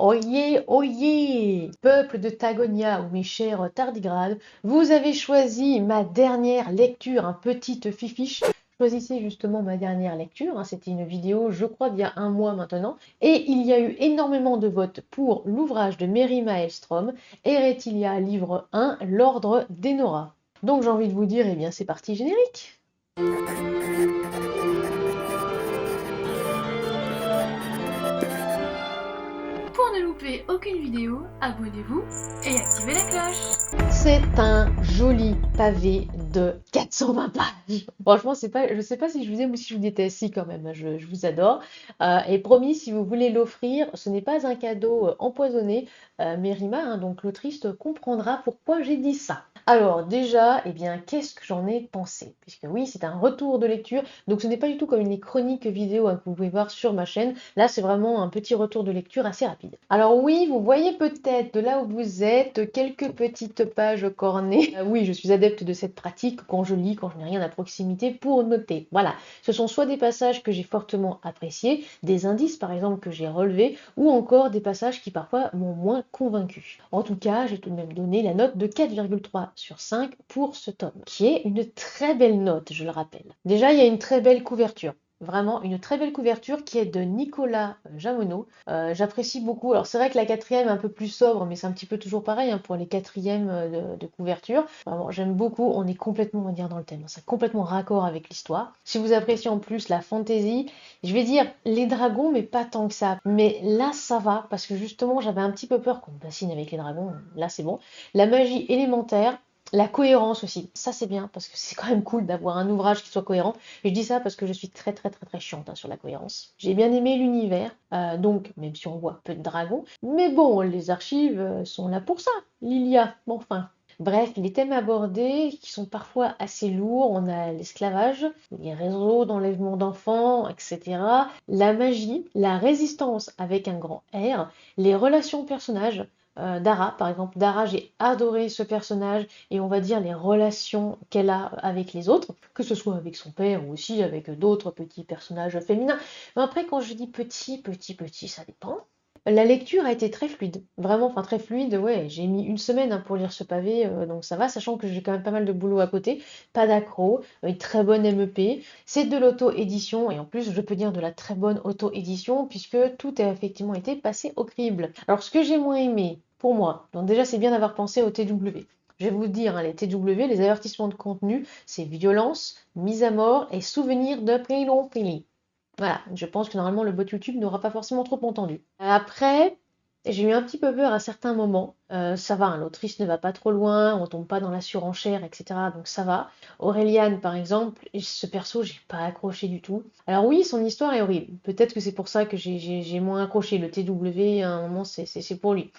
Oyez, oyez! Peuple de Tagonia ou mes chers tardigrades, vous avez choisi ma dernière lecture, un petite fifiche. Choisissez justement ma dernière lecture, hein. C'était une vidéo, je crois, d'il y a un mois maintenant. Et il y a eu énormément de votes pour l'ouvrage de Mary Maelstrom, Eretilia, livre 1, L'Ordre d'Enora. Donc j'ai envie de vous dire, eh bien c'est parti générique! Pour ne louper aucune vidéo, abonnez-vous et activez la cloche. C'est un joli pavé de 420 pages. Franchement, c'est pas, je sais pas si je vous aime ou si je vous déteste. Si, quand même, hein, je vous adore. Et promis, si vous voulez l'offrir, ce n'est pas un cadeau empoisonné. Mérima, hein, donc l'autrice, comprendra pourquoi j'ai dit ça. Alors déjà, eh bien, qu'est-ce que j'en ai pensé? Puisque oui, c'est un retour de lecture, donc ce n'est pas du tout comme les chroniques vidéo, hein, que vous pouvez voir sur ma chaîne. Là, c'est vraiment un petit retour de lecture assez rapide. Alors oui, vous voyez peut-être de là où vous êtes quelques petites pages cornées. Oui, je suis adepte de cette pratique quand je lis, quand je n'ai rien à proximité pour noter. Voilà, ce sont soit des passages que j'ai fortement appréciés, des indices par exemple que j'ai relevés, ou encore des passages qui parfois m'ont moins convaincu. En tout cas, j'ai tout de même donné la note de 4,3 sur 5 pour ce tome, qui est une très belle note, je le rappelle. Déjà, il y a une très belle couverture. Vraiment une très belle couverture qui est de Nicolas Jamonot. J'apprécie beaucoup. Alors c'est vrai que la quatrième est un peu plus sobre, mais c'est un petit peu toujours pareil, hein, pour les quatrièmes de couverture. Vraiment, j'aime beaucoup. On est complètement, on va dire, dans le thème. C'est complètement raccord avec l'histoire. Si vous appréciez en plus la fantasy, je vais dire les dragons, mais pas tant que ça. Mais là, ça va, parce que justement, j'avais un petit peu peur qu'on me bassine avec les dragons. Là, c'est bon. La magie élémentaire. La cohérence aussi, ça c'est bien parce que c'est quand même cool d'avoir un ouvrage qui soit cohérent. Et je dis ça parce que je suis très chiante, hein, sur la cohérence. J'ai bien aimé l'univers, donc même si on voit peu de dragons, mais bon, les archives sont là pour ça. Lilia, bon, enfin. Bref, les thèmes abordés qui sont parfois assez lourds, on a l'esclavage, les réseaux d'enlèvement d'enfants, etc. La magie, la résistance avec un grand R, les relations personnages. Dara, par exemple, Dara, j'ai adoré ce personnage et on va dire les relations qu'elle a avec les autres, que ce soit avec son père ou aussi avec d'autres petits personnages féminins. Mais après, quand je dis petit, ça dépend. La lecture a été très fluide, vraiment, enfin très fluide, ouais, j'ai mis une semaine, hein, pour lire ce pavé, donc ça va, sachant que j'ai quand même pas mal de boulot à côté, pas d'accro, une très bonne MEP, c'est de l'auto-édition, et en plus je peux dire de la très bonne auto-édition, puisque tout a effectivement été passé au crible. Alors ce que j'ai moins aimé, pour moi, donc déjà c'est bien d'avoir pensé au TW. Je vais vous dire, hein, les TW, les avertissements de contenu, c'est violence, mise à mort et souvenir de pédophilie. Voilà, je pense que normalement le bot YouTube n'aura pas forcément trop entendu. Après, j'ai eu un petit peu peur à certains moments. Ça va, hein, l'autrice ne va pas trop loin, on tombe pas dans la surenchère, etc. Donc ça va. Auréliane, par exemple, ce perso, j'ai pas accroché du tout. Alors oui, son histoire est horrible. Peut-être que c'est pour ça que j'ai moins accroché. Le TW, à un moment, c'est pour lui.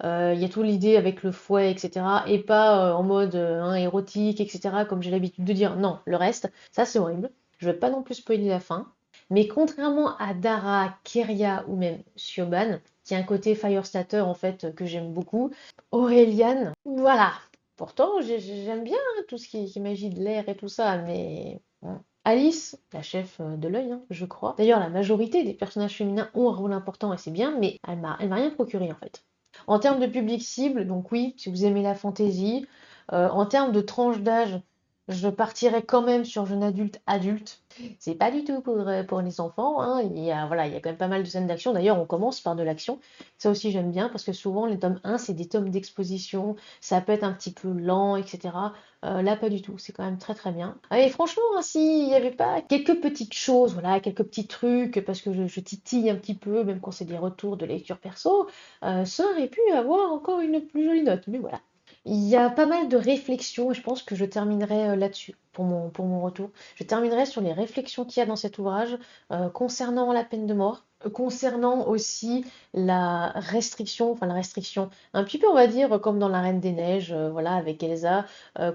Il y a toute l'idée avec le fouet, etc. Et pas en mode hein, érotique, etc. Comme j'ai l'habitude de dire. Non, le reste, ça c'est horrible. Je vais pas non plus spoiler la fin. Mais contrairement à Dara, Keria ou même Siobhan, qui a un côté Firestarter en fait que j'aime beaucoup, Aureliane, voilà. Pourtant, j'aime bien, hein, tout ce qui est magie de l'air et tout ça, mais bon. Alice, la chef de l'œil, hein, je crois. D'ailleurs, la majorité des personnages féminins ont un rôle important et c'est bien, mais elle m'a rien procuré en fait. En termes de public cible, donc oui, si vous aimez la fantaisie, en termes de tranche d'âge, je partirais quand même sur jeune adulte. C'est pas du tout pour les enfants, hein. Voilà, il y a quand même pas mal de scènes d'action. D'ailleurs, on commence par de l'action. Ça aussi, j'aime bien parce que souvent, les tomes 1, c'est des tomes d'exposition. Ça peut être un petit peu lent, etc. Là, pas du tout. C'est quand même très bien. Et franchement, hein, s'il n'y avait pas quelques petites choses, voilà, quelques petits trucs, parce que je titille un petit peu, même quand c'est des retours de lecture perso, ça aurait pu avoir encore une plus jolie note. Mais voilà. Il y a pas mal de réflexions et je pense que je terminerai là-dessus pour mon retour. Je terminerai sur les réflexions qu'il y a dans cet ouvrage concernant la peine de mort, concernant aussi enfin la restriction, un petit peu on va dire comme dans La Reine des Neiges, voilà, avec Elsa,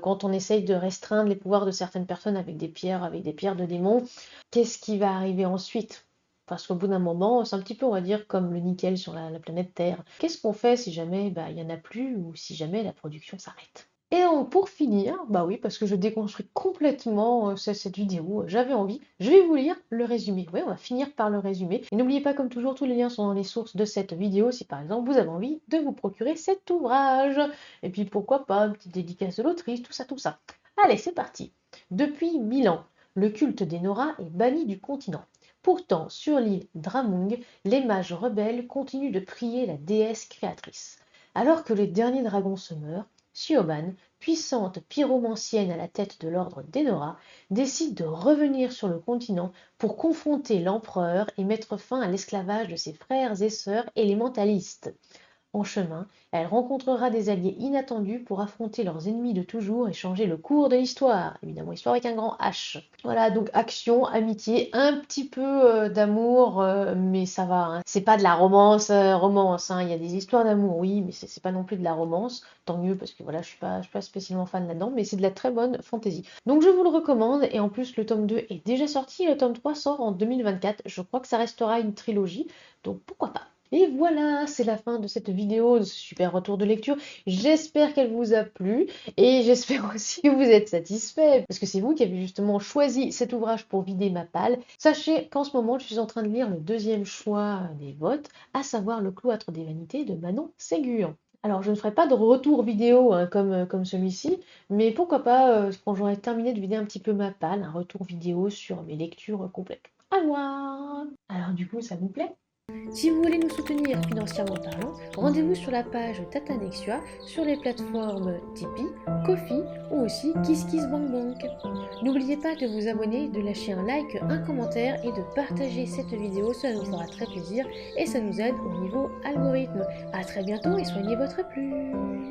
quand on essaye de restreindre les pouvoirs de certaines personnes avec des pierres de démons, qu'est-ce qui va arriver ensuite? Parce qu'au bout d'un moment, c'est un petit peu, on va dire, comme le nickel sur la planète Terre. Qu'est-ce qu'on fait si jamais bah, il n'y en a plus ou si jamais la production s'arrête? Et pour finir, bah oui, parce que je déconstruis complètement cette vidéo, j'avais envie, je vais vous lire le résumé. Oui, on va finir par le résumé. Et n'oubliez pas, comme toujours, tous les liens sont dans les sources de cette vidéo si par exemple vous avez envie de vous procurer cet ouvrage. Et puis pourquoi pas, une petite dédicace de l'autrice, tout ça, tout ça. Allez, c'est parti. Depuis 1000 ans, le culte des Nora est banni du continent. Pourtant, sur l'île Dramung, les mages rebelles continuent de prier la déesse créatrice. Alors que les derniers dragons se meurent, Siobhan, puissante pyromancienne à la tête de l'ordre d'Enora, décide de revenir sur le continent pour confronter l'empereur et mettre fin à l'esclavage de ses frères et sœurs élémentalistes. En chemin, elle rencontrera des alliés inattendus pour affronter leurs ennemis de toujours et changer le cours de l'histoire. Évidemment, histoire avec un grand H. Voilà, donc action, amitié, un petit peu d'amour, mais ça va, hein. C'est pas de la romance, hein. Il y a des histoires d'amour, oui, mais c'est pas non plus de la romance. Tant mieux, parce que voilà, je suis pas spécialement fan là-dedans, mais c'est de la très bonne fantaisie. Donc je vous le recommande, et en plus le tome 2 est déjà sorti, le tome 3 sort en 2024. Je crois que ça restera une trilogie, donc pourquoi pas. Et voilà, c'est la fin de cette vidéo, de ce super retour de lecture. J'espère qu'elle vous a plu et j'espère aussi que vous êtes satisfait parce que c'est vous qui avez justement choisi cet ouvrage pour vider ma palle. Sachez qu'en ce moment, je suis en train de lire le deuxième choix des votes, à savoir Le cloître des vanités de Manon Ségur. Alors, je ne ferai pas de retour vidéo hein, comme celui-ci, mais pourquoi pas, quand j'aurai terminé de vider un petit peu ma palle, un retour vidéo sur mes lectures complètes. À voir! Alors du coup, ça vous plaît? Si vous voulez nous soutenir financièrement parlant, rendez-vous sur la page Tatanexua sur les plateformes Tipeee, Ko-fi ou aussi KissKissBankBank. N'oubliez pas de vous abonner, de lâcher un like, un commentaire et de partager cette vidéo, cela nous fera très plaisir et ça nous aide au niveau algorithme. A très bientôt et soignez votre plume.